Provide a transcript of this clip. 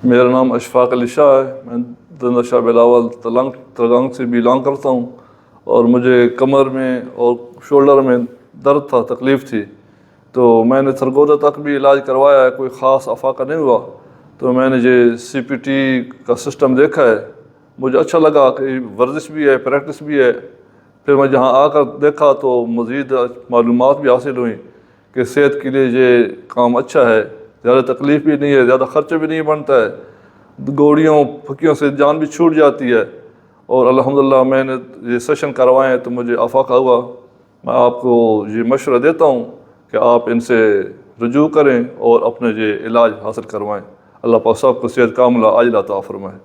मेरा नाम अशफाक अली शाह है। मैं दंदा शाह बिलावल तलंग से बिलोंग करता हूँ और मुझे कमर में और शोल्डर में दर्द था, तकलीफ़ थी। तो मैंने सरगोदा तक भी इलाज करवाया है, कोई ख़ास अफाका नहीं हुआ। तो मैंने ये CPT का सिस्टम देखा है, मुझे अच्छा लगा कि वर्जिश भी है, प्रैक्टिस भी है। फिर मैं जहाँ आकर देखा तो मज़ीद मालूमात भी हासिल हुई कि सेहत के लिए ये काम अच्छा है, ज़्यादा तकलीफ़ भी नहीं है, ज़्यादा ख़र्च भी नहीं बनता है, गोलियों फकियों से जान भी छूट जाती है। और अल्हम्दुलिल्लाह मैंने ये सेशन करवाए हैं तो मुझे अफाका हुआ। मैं आपको ये मशवरा देता हूँ कि आप इनसे रुजू करें और अपने ये इलाज हासिल करवाएँ। अल्लाह पाक सबको सेहत कामिला आजिला अता फरमाए।